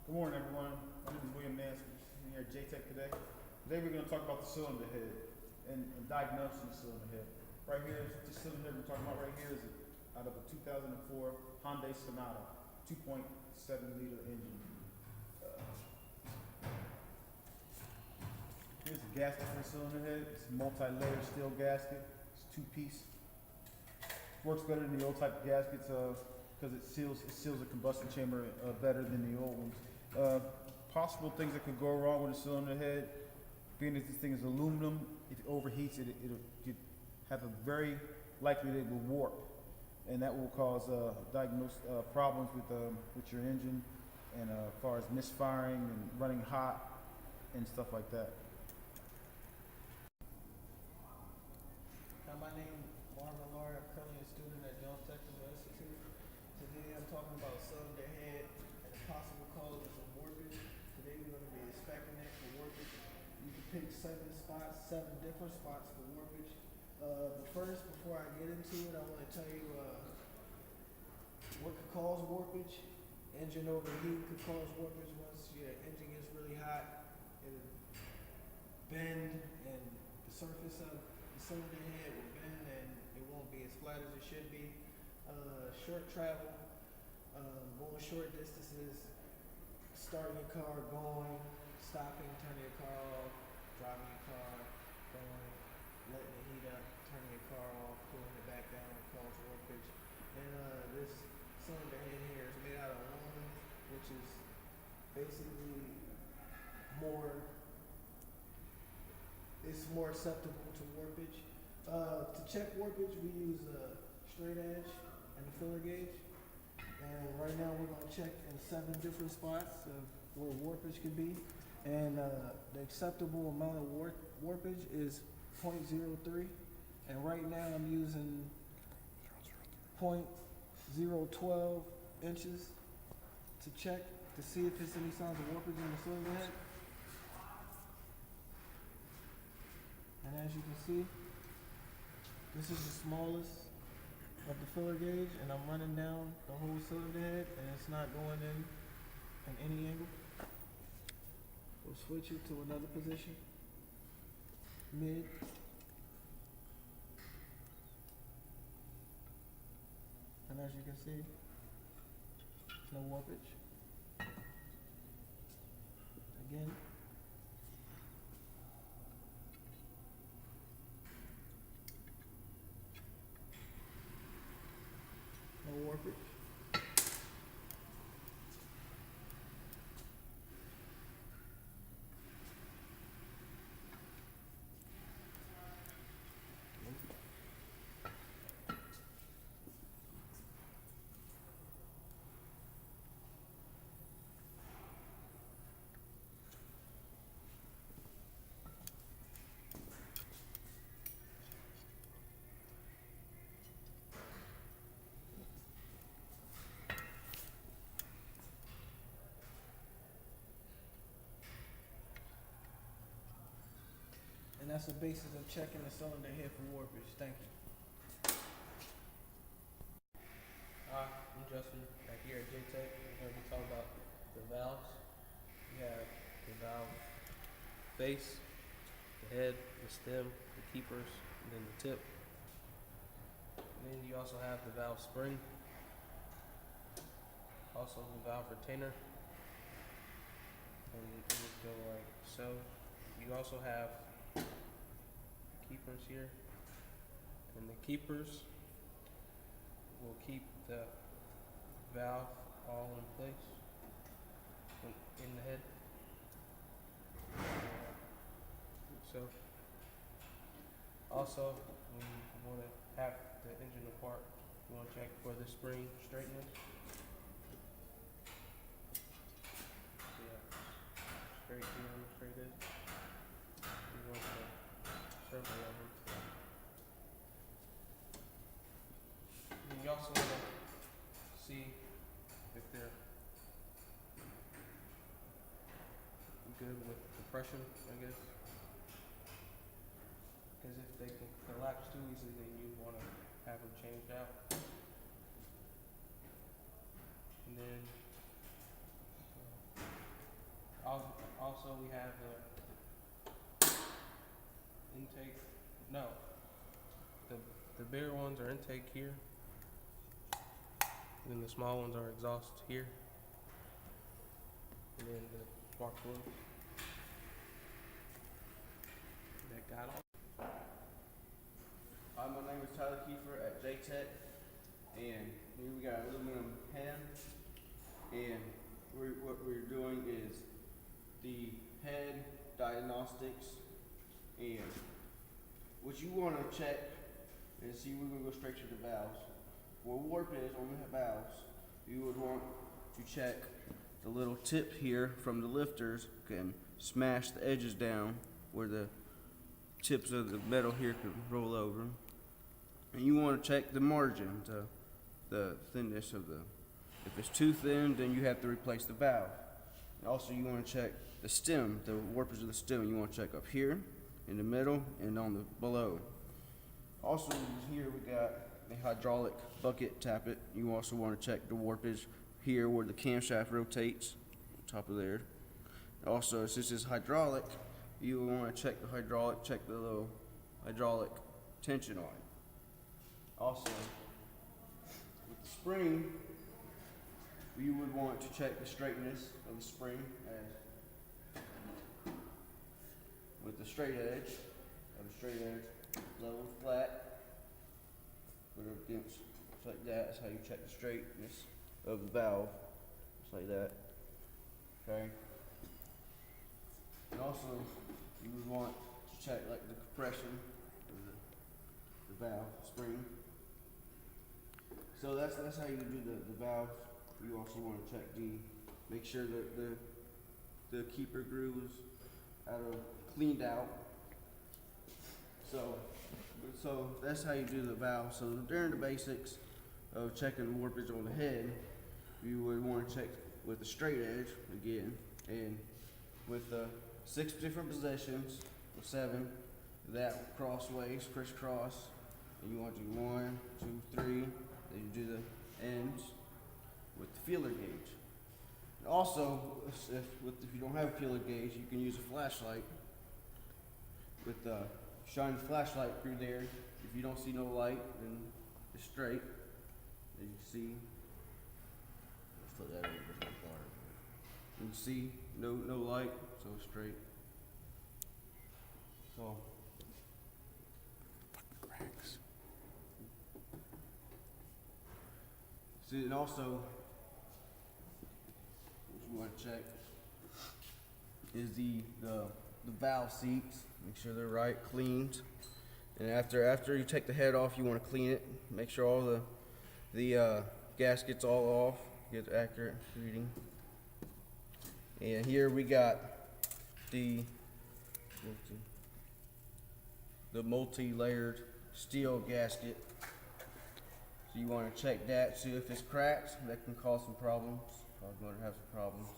Good morning, everyone. My name is William Nance. I'm here at JTech today. Today we're going to talk about the cylinder head and diagnosing the cylinder head. Right here is the cylinder head we're talking about. Right here is out of a 2004 Hyundai Sonata 2.7 liter engine. Here's the gasket for the cylinder head. It's a multi-layer steel gasket. It's two-piece. Works better than the old type of gaskets because it seals the combustion chamber better than the old ones. Possible things that could go wrong with a cylinder head, being that this thing is aluminum, if it overheats, it'll have a very likely that it will warp, and that will cause problems with your engine, and as far as misfiring and running hot and stuff like that. Hi, my name is Marvin Lawyer. I'm currently a student at Jones Technical Institute. Today I'm talking about cylinder head and the possible causes of warpage. Today we're going to be inspecting it for warpage. You can pick seven different spots for warpage. Before I get into it, I want to tell you what could cause warpage. Engine overheat could cause warpage. Once your engine gets really hot, it'll bend and the surface of the cylinder head will bend and it won't be as flat as it should be. Short travel, going short distances, starting your car, going, stopping, turning your car off, driving your car, going, letting it heat up, turning your car off, cooling it back down, cause warpage. And this cylinder head here is made out of aluminum, which is basically it's more acceptable to warpage. To check warpage, we use a straight edge and a filler gauge. And right now we're going to check in 7 different spots of where warpage could be. And the acceptable amount of warpage is 0.03. And right now I'm using 0.012 inches to check to see if there's any signs of warpage in the cylinder head. And as you can see, this is the smallest of the filler gauge, and I'm running down the whole cylinder head, and it's not going in any angle. We'll switch it to another position, mid. And as you can see, no warpage. Again. No warpage. And that's the basis of checking the cylinder head for warpage. Thank you. I'm Justin. Right here at JTech, we're going to be talking about the valves. We have the valve base, the head, the stem, the keepers, and then the tip. And then you also have the valve spring, also the valve retainer, and it would go like so. You also have keepers here, and the keepers will keep the valve all in place in the head. So also when you want to have the engine apart, you want to check for the spring straightness. Yeah, straight in, straight in. You want the circle of them. And you also want to see if they're good with compression, I guess. Because if they can collapse too easily, then you want to have them changed out. And then Also, we have the intake. No, the bigger ones are intake here, and then the small ones are exhaust here, and then the spark plugs. That got all. Hi, my name is Tyler Kiefer at JTech, and here we got aluminum head, and what we're doing is the head diagnostics, and what you want to check and see, we're going to go straight to the valves. Where warp is on the valves, you would want to check the little tip here from the lifters can smash the edges down where the tips of the metal here can roll over. And you want to check the margin, the thinness of the, if it's too thin, then you have to replace the valve. And also you want to check the stem, the warpers of the stem. You want to check up here, in the middle, and on the below. Also here we got a hydraulic bucket tappet. You also want to check the warpage here where the camshaft rotates, on top of there. Also, since it's hydraulic, you want to check the hydraulic, check the little hydraulic tension on it. Also, with the spring, you would want to check the straightness of the spring as with the straight edge, level and flat, put it against, just like that. That's how you check the straightness of the valve, just like that, okay? And also, you would want to check like the compression of the valve spring. So that's how you do the valve. You also want to check make sure that the keeper groove is cleaned out. So that's how you do the valve. So during the basics of checking the warpage on the head, you would want to check with the straight edge again, and with 6 different positions, or 7, that crossways, crisscross, and you want to do 1, 2, 3. Then you do the ends with the feeler gauge. And also, if you don't have a feeler gauge, you can use a flashlight. Shine the flashlight through there. If you don't see no light, then it's straight. As you can see, let's put that over the bar. You see no light, so it's straight. So. Cracks. See, and also, what you want to check is the valve seats. Make sure they're right, cleaned. And after you take the head off, you want to clean it. Make sure all the gaskets all off. Get accurate reading. And here we got the multi-layered steel gasket. So you want to check that, see if it's cracked. That can cause some problems. Probably going to have some problems.